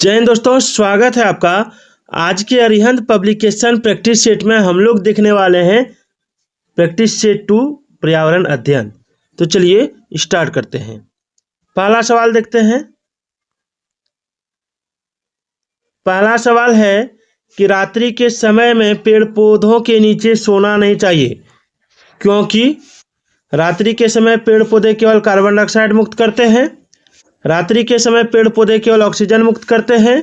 जय हिंद दोस्तों, स्वागत है आपका। आज के अरिहंत पब्लिकेशन प्रैक्टिस सेट में हम लोग देखने वाले हैं प्रैक्टिस सेट 2 पर्यावरण अध्ययन। तो चलिए स्टार्ट करते हैं। पहला सवाल देखते हैं। पहला सवाल है कि रात्रि के समय में पेड़ पौधों के नीचे सोना नहीं चाहिए, क्योंकि रात्रि के समय पेड़ पौधे केवल कार्बन डाइऑक्साइड मुक्त करते हैं। रात्रि के समय पेड़ पौधे केवल ऑक्सीजन मुक्त करते हैं।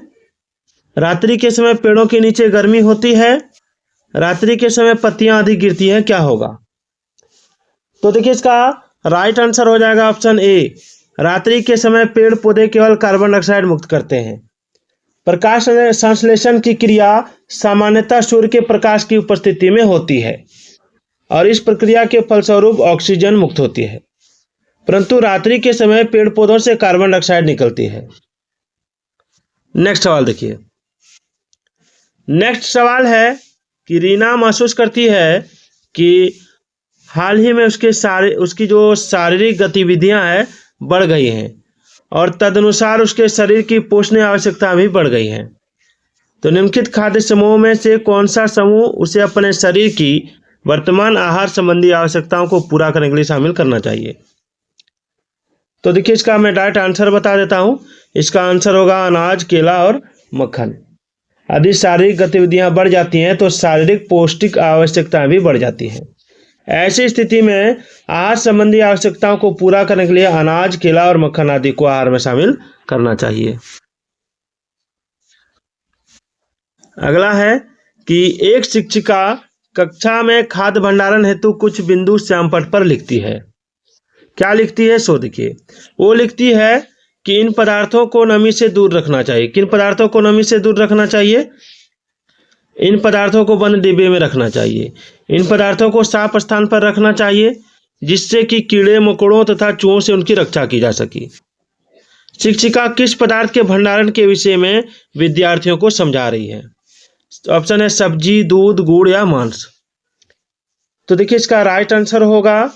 रात्रि के समय पेड़ों के नीचे गर्मी होती है। रात्रि के समय पत्तियां अधिक गिरती हैं। क्या होगा? तो देखिए, इसका राइट आंसर हो जाएगा ऑप्शन ए। रात्रि के समय पेड़ पौधे केवल कार्बन डाइऑक्साइड मुक्त करते हैं। प्रकाश संश्लेषण की क्रिया सामान्यतः सूर्य के प्रकाश की उपस्थिति में होती है और इस प्रक्रिया के फलस्वरूप ऑक्सीजन मुक्त होती है, परंतु रात्रि के समय पेड़ पौधों से कार्बन डाइऑक्साइड निकलती है। नेक्स्ट सवाल देखिए। नेक्स्ट सवाल है कि रीना महसूस करती है कि हाल ही में उसकी जो शारीरिक गतिविधियां हैं बढ़ गई हैं और तदनुसार उसके शरीर की पोषण आवश्यकता भी बढ़ गई है। तो निम्नलिखित खाद्य समूह में से कौन सा समूह उसे अपने शरीर की वर्तमान आहार संबंधी आवश्यकताओं को पूरा करने के लिए शामिल करना चाहिए? तो देखिए, इसका मैं डायरेक्ट आंसर बता देता हूं। इसका आंसर होगा अनाज, केला और मक्खन। यदि शारीरिक गतिविधियां बढ़ जाती हैं तो शारीरिक पौष्टिक आवश्यकताएं भी बढ़ जाती हैं। ऐसी स्थिति में आहार संबंधी आवश्यकताओं को पूरा करने के लिए अनाज, केला और मक्खन आदि को आहार में शामिल करना चाहिए। अगला है कि एक शिक्षिका कक्षा में खाद्य भंडारण हेतु कुछ बिंदु श्यामपट्ट पर लिखती है। क्या लिखती है? सो देखिए, वो लिखती है कि इन पदार्थों को नमी से दूर रखना चाहिए। किन पदार्थों को नमी से दूर रखना चाहिए? इन पदार्थों को बंद डिब्बे में रखना चाहिए। इन पदार्थों को साफ स्थान पर रखना चाहिए जिससे कि कीड़े मकोड़ों तथा चूहों से उनकी रक्षा की जा सके। शिक्षिका किस पदार्थ के भंडारण के विषय में विद्यार्थियों को समझा रही है? ऑप्शन है सब्जी, दूध, गुड़ या मांस। तो देखिए, इसका राइट आंसर होगा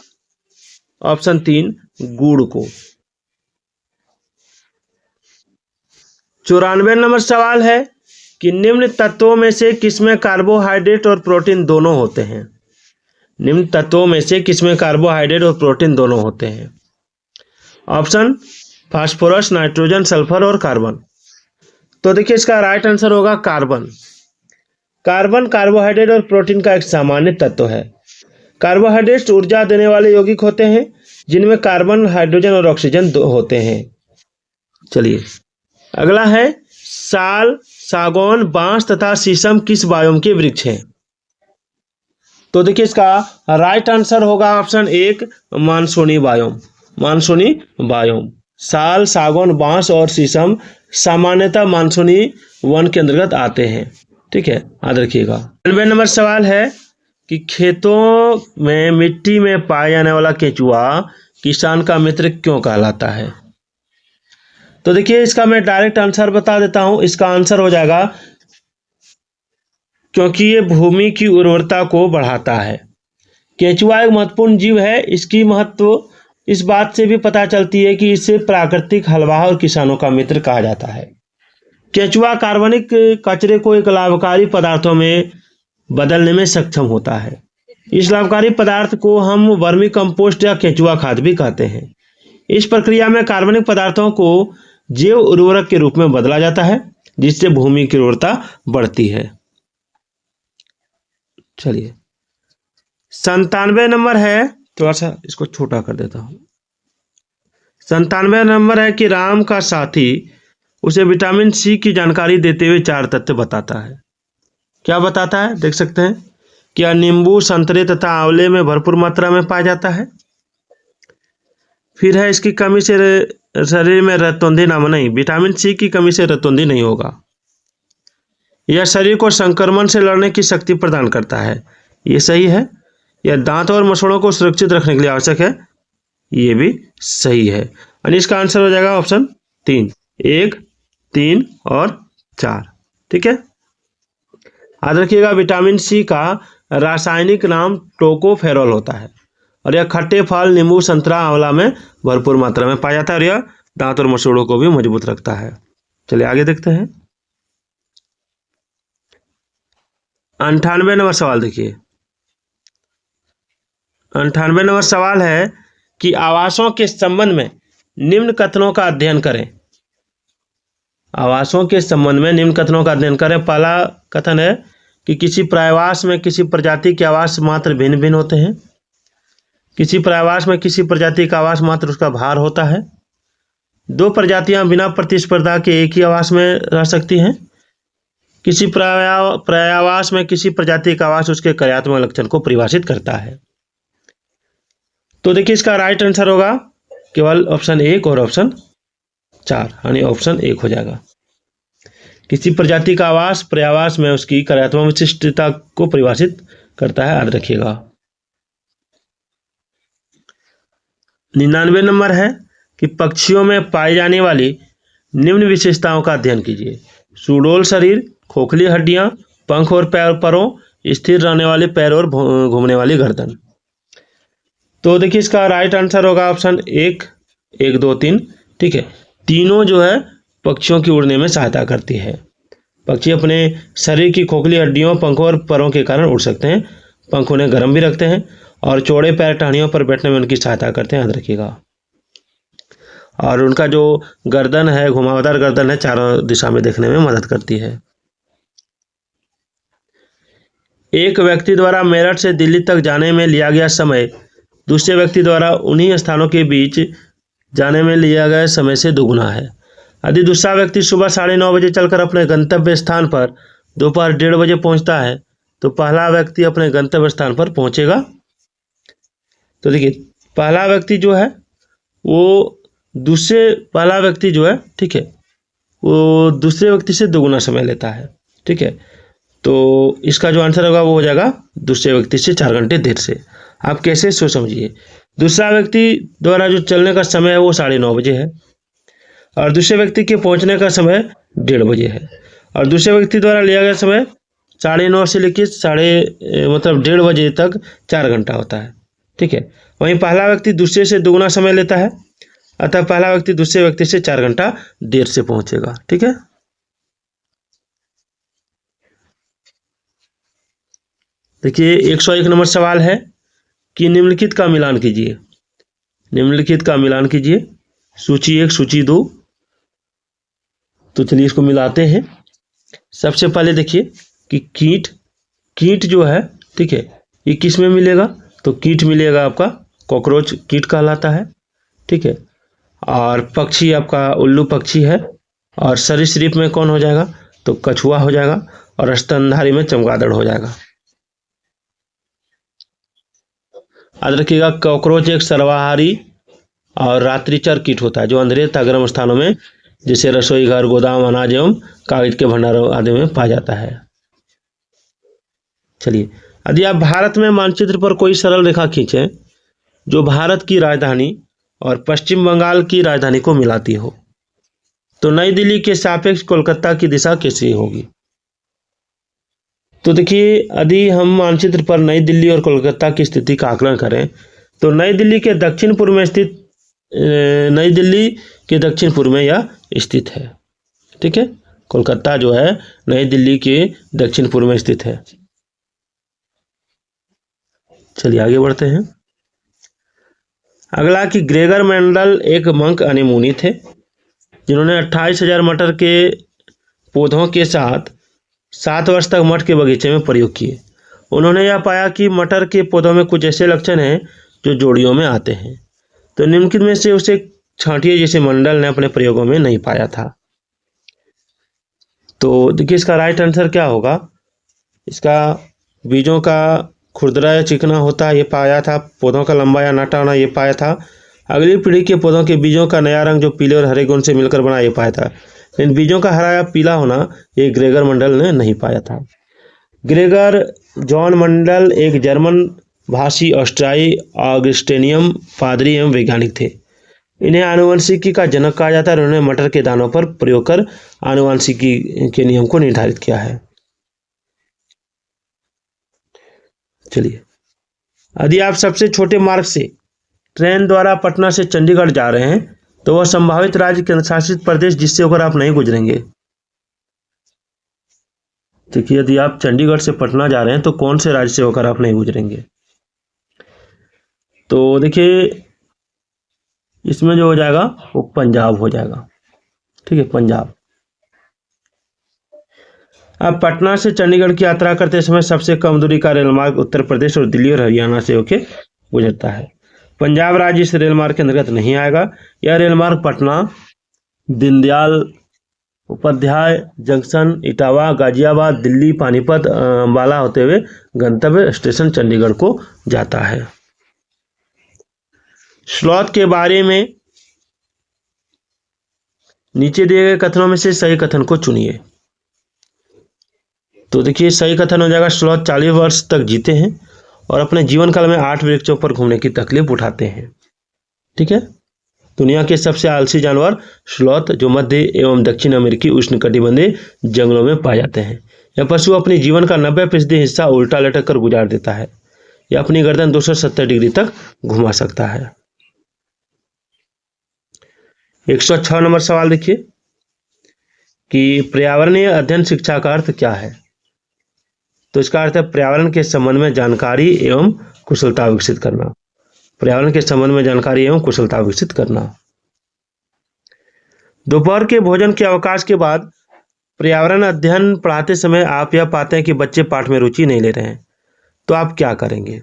ऑप्शन 3, गुड़ को। 94 नंबर सवाल है कि निम्न तत्वों में से किसमें कार्बोहाइड्रेट और प्रोटीन दोनों होते हैं? निम्न तत्वों में से किसमें कार्बोहाइड्रेट और प्रोटीन दोनों होते हैं? ऑप्शन फास्फोरस, नाइट्रोजन, सल्फर और कार्बन। तो देखिए, इसका राइट आंसर होगा कार्बन। कार्बन कार्बोहाइड्रेट और प्रोटीन का एक सामान्य तत्व है। कार्बोहाइड्रेट ऊर्जा देने वाले यौगिक होते हैं जिनमें कार्बन, हाइड्रोजन और ऑक्सीजन होते हैं। चलिए, अगला है साल, सागौन, बांस तथा शीशम किस बायोम के वृक्ष हैं? तो देखिए, इसका राइट आंसर होगा ऑप्शन 1, मानसूनी बायोम। मानसूनी बायोम। साल, सागौन, बांस और शीशम सामान्यतः मानसूनी वन के अंतर्गत आते हैं। ठीक है, याद रखिएगा। 99 नंबर सवाल है कि खेतों में मिट्टी में पाया जाने वाला केंचुआ किसान का मित्र क्यों कहलाता है? तो देखिए, इसका मैं डायरेक्ट आंसर बता देता हूं। इसका आंसर हो जाएगा क्योंकि ये भूमि की उर्वरता को बढ़ाता है। केंचुआ एक महत्वपूर्ण जीव है। इसकी महत्व इस बात से भी पता चलती है कि इसे प्राकृतिक हलवाह और किसानों का मित्र कहा जाता है। केंचुआ कार्बनिक कचरे को एक लाभकारी पदार्थों में बदलने में सक्षम होता है। इस लाभकारी पदार्थ को हम वर्मी कंपोस्ट या केंचुआ खाद भी कहते हैं। इस प्रक्रिया में कार्बनिक पदार्थों को जैव उर्वरक के रूप में बदला जाता है जिससे भूमि की उर्वरता बढ़ती है। चलिए, 97 नंबर है, थोड़ा सा इसको छोटा कर देता हूं। 97 नंबर है कि राम का साथी उसे विटामिन सी की जानकारी देते हुए 4 तथ्य बताता है। क्या बताता है? देख सकते हैं कि नींबू, संतरे तथा आंवले में भरपूर मात्रा में पाया जाता है। फिर है इसकी कमी से शरीर में रतौंधी नहीं, विटामिन सी की कमी से रतौंधी नहीं होगा। यह शरीर को संक्रमण से लड़ने की शक्ति प्रदान करता है। ये सही है। यह दांत और मसूड़ों को सुरक्षित रखने के लिए आवश्यक है। ये भी सही है। और इसका आंसर हो जाएगा ऑप्शन 3, 1, 3 और 4। ठीक है, याद रखिएगा। विटामिन सी का रासायनिक नाम टोकोफेरॉल होता है और यह खट्टे फल, नींबू, संतरा, आंवला में भरपूर मात्रा में पाया जाता है और यह दांत और मसूड़ों को भी मजबूत रखता है। चलिए आगे देखते हैं। 98 नंबर सवाल देखिए। 98 नंबर सवाल है कि आवासों के संबंध में निम्न कथनों का अध्ययन करें। आवासों के संबंध में निम्न कथनों का अध्ययन करें। पहला कथन है कि किसी प्रायवास में किसी प्रजाति के आवास मात्र भिन्न भिन्न होते हैं। किसी प्रायवास में किसी प्रजाति का आवास मात्र उसका भार होता है। दो प्रजातियां बिना प्रतिस्पर्धा के एक ही आवास में रह सकती हैं। किसी पर्यायवास में किसी प्रजाति का आवास उसके कार्यात्मक लक्षण को परिभाषित करता है। तो देखिए इसका राइट आंसर होगा केवल ऑप्शन 1 और ऑप्शन 4, यानी ऑप्शन 1 हो जाएगा। किसी प्रजाति का आवास पर्यायवास में उसकी कार्यात्मक विशिष्टता को परिभाषित करता है, याद रखिएगा। 99 नंबर है कि पक्षियों में पाई जाने वाली निम्न विशेषताओं का अध्ययन कीजिए। सुडौल शरीर, खोखली हड्डियां, पंख और पैरों, स्थिर रहने वाले पैर और घूमने वाली गर्दन। तो देखिए इसका राइट आंसर होगा ऑप्शन 1, 1, 2, 3। ठीक है, तीनों जो है पक्षियों की उड़ने में सहायता करती है। पक्षी अपने शरीर की खोखली हड्डियों, पंखों और पैरों के कारण उड़ सकते हैं। पंख उन्हें गर्म भी रखते हैं और चौड़े पैर टहनियों पर बैठने में उनकी सहायता करते हैं, याद रखिएगा। और उनका जो गर्दन है, घुमावदार गर्दन है, चारों दिशा में देखने में मदद करती है। एक व्यक्ति द्वारा मेरठ से दिल्ली तक जाने में लिया गया समय दूसरे व्यक्ति द्वारा उन्हीं स्थानों के बीच जाने में लिया गया समय से दोगुना है। यदि दूसरा व्यक्ति सुबह 9:30 बजे चलकर अपने गंतव्य स्थान पर दोपहर 1:30 बजे पहुंचता है तो पहला व्यक्ति अपने गंतव्य स्थान पर पहुंचेगा। तो देखिए पहला व्यक्ति जो है ठीक है, वो दूसरे व्यक्ति से दोगुना समय लेता है। ठीक है, तो इसका जो आंसर होगा वो हो जाएगा दूसरे व्यक्ति से 4 घंटे देर से। आप कैसे सोच समझिए, दूसरा व्यक्ति द्वारा जो चलने का समय है वो 9:30 बजे है और दूसरे व्यक्ति के पहुंचने का समय 1:30 बजे है और दूसरे व्यक्ति द्वारा लिया गया समय 9:30 से लेकर 1:30 बजे तक 4 घंटा होता है। ठीक है, वहीं पहला व्यक्ति दूसरे से दोगुना समय लेता है, अतः पहला व्यक्ति दूसरे व्यक्ति से 4 घंटा देर से पहुंचेगा। ठीक है, देखिए 101 नंबर सवाल है कि निम्नलिखित का मिलान कीजिए। निम्नलिखित का मिलान कीजिए, सूची 1 सूची 2। तो चलिए इसको मिलाते हैं। सबसे पहले देखिए कि कीट जो है, ठीक है, ये किस में मिलेगा? तो कीट मिलेगा आपका कॉकरोच कीट कहलाता है। ठीक है, और पक्षी आपका उल्लू पक्षी है और सरीसृप में कौन हो जाएगा? तो कछुआ हो जाएगा और स्तनधारी में चमगादड़ हो जाएगा। याद रखिएगा कॉकरोच एक सर्वाहारी और रात्रिचर कीट होता है जो अंधेरे तथा गर्म स्थानों में जैसे रसोई घर, गोदाम, अनाज एवं कागज के भंडारों आदि में पाया जाता है। चलिए, यदि आप भारत में मानचित्र पर कोई सरल रेखा खींचें जो भारत की राजधानी और पश्चिम बंगाल की राजधानी को मिलाती हो तो नई दिल्ली के सापेक्ष कोलकाता की दिशा कैसी होगी? तो देखिए यदि हम मानचित्र पर नई दिल्ली और कोलकाता की स्थिति का आकलन करें तो नई दिल्ली के दक्षिण पूर्व में यह स्थित है। ठीक है, कोलकाता जो है नई दिल्ली के दक्षिण पूर्व में स्थित है। चलिए आगे बढ़ते हैं। अगला कि ग्रेगर मेंडल एक मंक यानी मुनि थे जिन्होंने 28,000 मटर के पौधों के साथ 7 वर्ष तक मठ के बगीचे में प्रयोग किए। उन्होंने यह पाया कि मटर के पौधों में कुछ ऐसे लक्षण हैं जो जोड़ियों में आते हैं। तो निम्नलिखित में से उसे छांटिए जिसे मंडल ने अपने प्रयोगों में नहीं पाया था। तो देखिए इसका राइट आंसर क्या होगा? इसका बीजों का खुरदरा या चिकना होता ये पाया था, पौधों का लंबा या नाटा होना ये पाया था, अगली पीढ़ी के पौधों के बीजों का नया रंग जो पीले और हरे गुण से मिलकर बना ये पाया था। इन बीजों का हरा या पीला होना ये ग्रेगर मंडल ने नहीं पाया था। ग्रेगर जॉन मंडल एक जर्मन भाषी ऑस्ट्रियाई ऑगस्टेनियम पादरी एवं वैज्ञानिक थे। इन्हें आनुवंशिकी का जनक कहा जाता है और उन्होंने मटर के दानों पर प्रयोग कर आनुवंशिकी के नियम को निर्धारित किया है। चलिए, यदि आप सबसे छोटे मार्ग से ट्रेन द्वारा पटना से चंडीगढ़ जा रहे हैं तो वह संभावित राज्य केंद्र शासित प्रदेश जिससे होकर आप नहीं गुजरेंगे। देखिए, यदि आप चंडीगढ़ से पटना जा रहे हैं तो कौन से राज्य से होकर आप नहीं गुजरेंगे? तो देखिए, इसमें जो हो जाएगा वो पंजाब हो जाएगा। ठीक है, पंजाब। अब पटना से चंडीगढ़ की यात्रा करते समय सबसे कम दूरी का रेल मार्ग उत्तर प्रदेश और दिल्ली और हरियाणा से होकर गुजरता है। पंजाब राज्य इस रेल मार्ग के अंतर्गत नहीं आएगा। यह रेल मार्ग पटना, दीनदयाल उपाध्याय जंक्शन, इटावा, गाजियाबाद, दिल्ली, पानीपत, अंबाला होते हुए गंतव्य स्टेशन चंडीगढ़ को जाता है। स्लॉथ के बारे में नीचे दिए गए कथनों में से सही कथन को चुनिए। तो देखिए, सही कथन हो जाएगा स्लॉथ 40 वर्ष तक जीते हैं और अपने जीवन काल में 8 वृक्षों पर घूमने की तकलीफ उठाते हैं। ठीक है, दुनिया के सबसे आलसी जानवर स्लॉथ, जो मध्य एवं दक्षिण अमेरिकी उष्णकटिबंधीय जंगलों में पाए जाते हैं। यह पशु अपने जीवन का 90% हिस्सा उल्टा लटक कर गुजार देता है। यह अपनी गर्दन 270 डिग्री तक घुमा सकता है। 106 नंबर सवाल देखिए कि पर्यावरणीय अध्ययन शिक्षा का अर्थ क्या है? तो इसका अर्थ है पर्यावरण के संबंध में जानकारी एवं कुशलता विकसित करना। पर्यावरण के संबंध में जानकारी एवं कुशलता विकसित करना। दोपहर के भोजन के अवकाश के बाद पर्यावरण अध्ययन पढ़ाते समय आप यह पाते हैं कि बच्चे पाठ में रुचि नहीं ले रहे हैं, तो आप क्या करेंगे?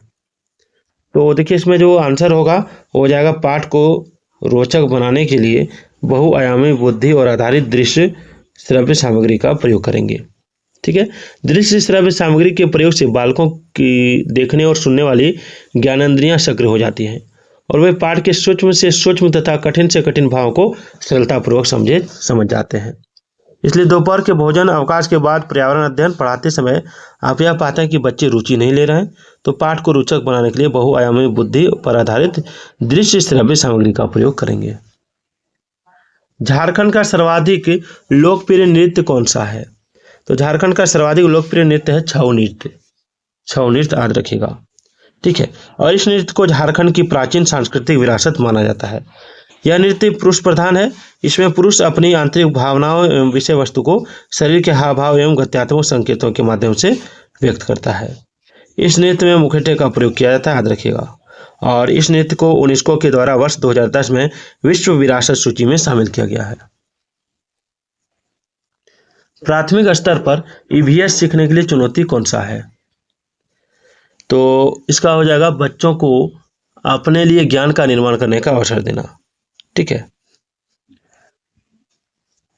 तो देखिए, इसमें जो आंसर होगा हो जाएगा पाठ को रोचक बनाने के लिए बहुआयामी बुद्धि और आधारित दृश्य श्रव्य सामग्री का प्रयोग करेंगे। ठीक है, दृश्य श्रव्य सामग्री के प्रयोग से बालकों की देखने और सुनने वाली ज्ञानेंद्रियां सक्रिय हो जाती हैं और वे पाठ के सूक्ष्म से सूक्ष्म तथा कठिन से कठिन भाव को सरलतापूर्वक समझ जाते हैं। इसलिए दोपहर के भोजन अवकाश के बाद पर्यावरण अध्ययन पढ़ाते समय आप यह पाते हैं कि बच्चे रुचि नहीं ले रहे हैं, तो पाठ को रोचक बनाने के लिए बहुआयामी बुद्धि पर आधारित दृश्य श्रव्य सामग्री का प्रयोग करेंगे। झारखंड का सर्वाधिक लोकप्रिय नृत्य कौन सा है? तो झारखंड का सर्वाधिक लोकप्रिय नृत्य है छऊ नृत्य। छऊ नृत्य याद रखिएगा। ठीक है, और इस नृत्य को झारखंड की प्राचीन सांस्कृतिक विरासत माना जाता है। यह नृत्य पुरुष प्रधान है। इसमें पुरुष अपनी आंतरिक भावनाओं एवं विषय वस्तु को शरीर के हाव भाव एवं गत्यात्मक संकेतों के माध्यम से व्यक्त करता है। इस नृत्य में मुखौटे का प्रयोग किया जाता है, याद रखिएगा। और इस नृत्य को यूनेस्को के द्वारा वर्ष 2010 में विश्व विरासत सूची में शामिल किया गया है। प्राथमिक स्तर पर ईवीएस सीखने के लिए चुनौती कौन सा है? तो इसका हो जाएगा बच्चों को अपने लिए ज्ञान का निर्माण करने का अवसर देना। ठीक है,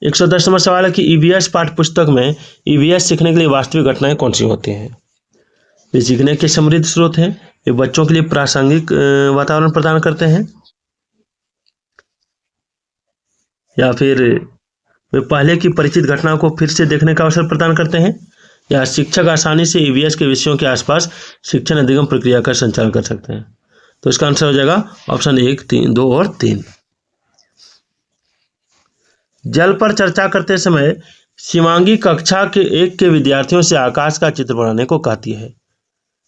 110 नंबर सवाल है कि ईवीएस पाठ्य पुस्तक में ईवीएस सीखने के लिए वास्तविक घटनाएं कौन सी होती हैं? ये सीखने के समृद्ध स्रोत हैं, ये बच्चों के लिए प्रासंगिक वातावरण प्रदान करते हैं, या फिर वे पहले की परिचित घटना को फिर से देखने का अवसर प्रदान करते हैं, या शिक्षक आसानी से ईवीएस के विषयों के आसपास शिक्षण अधिगम प्रक्रिया का संचालन कर सकते हैं। तो इसका आंसर हो जाएगा ऑप्शन 1, 3, 2 और 3। जल पर चर्चा करते समय शिवांगी कक्षा के 1 के विद्यार्थियों से आकाश का चित्र बनाने को कहती है।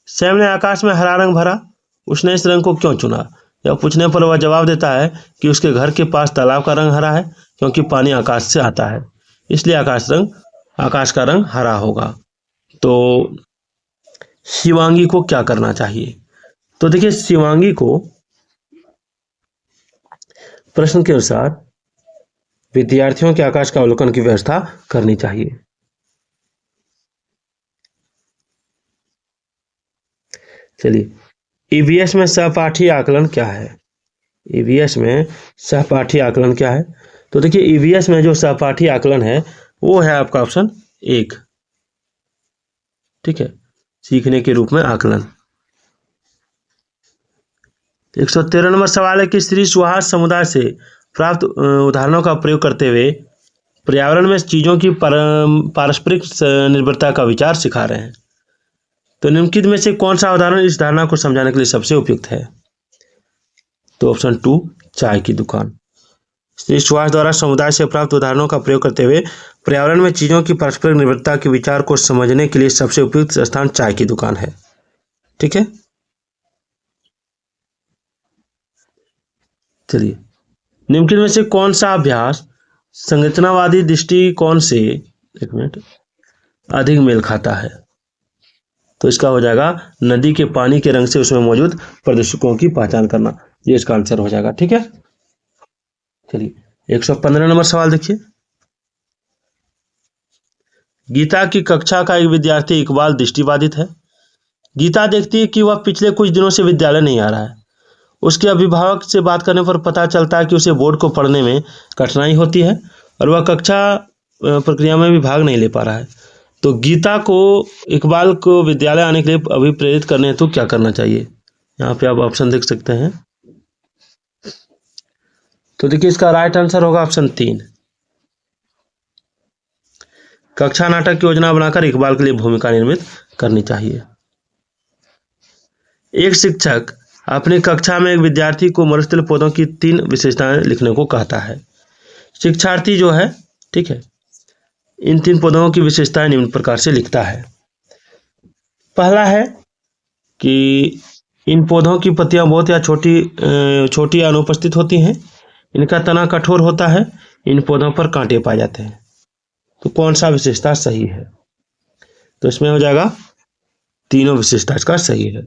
सैम ने आकाश में हरा रंग भरा, उसने इस रंग को क्यों चुना? यह पूछने पर वह जवाब देता है कि उसके घर के पास तालाब का रंग हरा है क्योंकि पानी आकाश से आता है, इसलिए आकाश का रंग हरा होगा। तो शिवांगी को क्या करना चाहिए? तो देखिए, शिवांगी को प्रश्न के अनुसार विद्यार्थियों के आकाश का अवलोकन की व्यवस्था करनी चाहिए। चलिए, ईवीएस में सहपाठी आकलन क्या है? ईवीएस में सहपाठी आकलन क्या है? तो देखिए, ईवीएस में जो सहपाठी आकलन है वो है आपका ऑप्शन 1। ठीक है, सीखने के रूप में आकलन। 113 नंबर सवाल है कि श्री सुहास समुदाय से प्राप्त उदाहरणों का प्रयोग करते हुए पर्यावरण में चीजों की पारस्परिक निर्भरता का विचार सिखा रहे हैं। तो निम्नलिखित में से कौन सा उदाहरण इस धारणा को समझाने के लिए सबसे उपयुक्त है? तो ऑप्शन 2, चाय की दुकान। श्री सुहास द्वारा समुदाय से प्राप्त उदाहरणों का प्रयोग करते हुए पर्यावरण में चीजों की परस्पर निर्भरता के विचार को समझने के लिए सबसे उपयुक्त स्थान चाय की दुकान है। ठीक है, चलिए, निम्नलिखित में से कौन सा अभ्यास संरचनावादी दृष्टिकोण से अधिक मेल खाता है। तो इसका हो जाएगा नदी के पानी के रंग से उसमें मौजूद प्रदूषकों की पहचान करना, ये इसका आंसर हो जाएगा। ठीक है, चलिए 115 नंबर सवाल देखिए। गीता की कक्षा का एक विद्यार्थी इकबाल दृष्टिबाधित है। गीता देखती है कि वह पिछले कुछ दिनों से विद्यालय नहीं आ रहा है। उसके अभिभावक से बात करने पर पता चलता है कि उसे बोर्ड को पढ़ने में कठिनाई होती है और वह कक्षा प्रक्रिया में भी भाग नहीं ले पा रहा है। तो गीता को इकबाल को विद्यालय आने के लिए अभिप्रेरित करने हेतु क्या करना चाहिए? यहाँ पे आप ऑप्शन देख सकते हैं। तो देखिए इसका राइट आंसर होगा ऑप्शन 3, कक्षा नाटक की योजना बनाकर इकबाल के लिए भूमिका निर्मित करनी चाहिए। एक शिक्षक अपनी कक्षा में एक विद्यार्थी को मरुस्थलीय पौधों की 3 विशेषताएं लिखने को कहता है। शिक्षार्थी जो है, ठीक है, इन 3 पौधों की विशेषताएं निम्न प्रकार से लिखता है। पहला है कि इन पौधों की पत्तियां बहुत या छोटी अनुपस्थित होती हैं। इनका तना कठोर होता है। इन पौधों पर कांटे पाए जाते हैं। तो कौन सा विशेषता सही है? तो इसमें हो जाएगा तीनों विशेषता इसका सही है।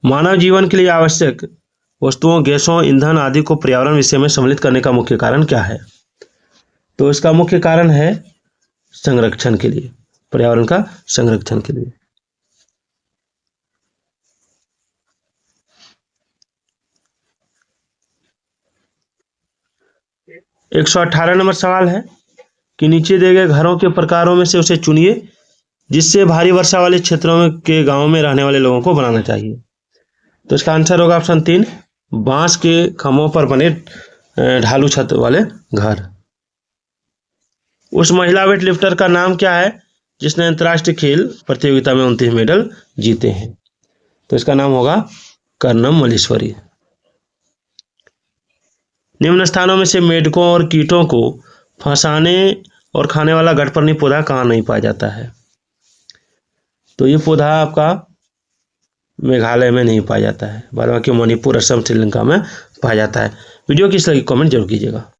मानव जीवन के लिए आवश्यक वस्तुओं, गैसों, ईंधन आदि को पर्यावरण विषय में सम्मिलित करने का मुख्य कारण क्या है? तो इसका मुख्य कारण है संरक्षण के लिए, पर्यावरण का संरक्षण के लिए। एक 118 नंबर सवाल है कि नीचे दिए गए घरों के प्रकारों में से उसे चुनिए जिससे भारी वर्षा वाले क्षेत्रों में के गांवों में रहने वाले लोगों को बनाना चाहिए। तो इसका आंसर होगा ऑप्शन 3, बांस के खंभों पर बने ढालू छत वाले घर। उस महिला वेट लिफ्टर का नाम क्या है जिसने अंतर्राष्ट्रीय खेल प्रतियोगिता में 29 मेडल जीते हैं? तो इसका नाम होगा कर्नम मल्लेश्वरी। निम्न स्थानों में से मेढकों और कीटों को फंसाने और खाने वाला गठपर्णी पौधा कहाँ नहीं पाया जाता है? तो ये पौधा आपका मेघालय में नहीं पाया जाता है, बाद बाकी मणिपुर, असम, श्रीलंका में पाया जाता है। वीडियो किस लगी कमेंट जरूर कीजिएगा।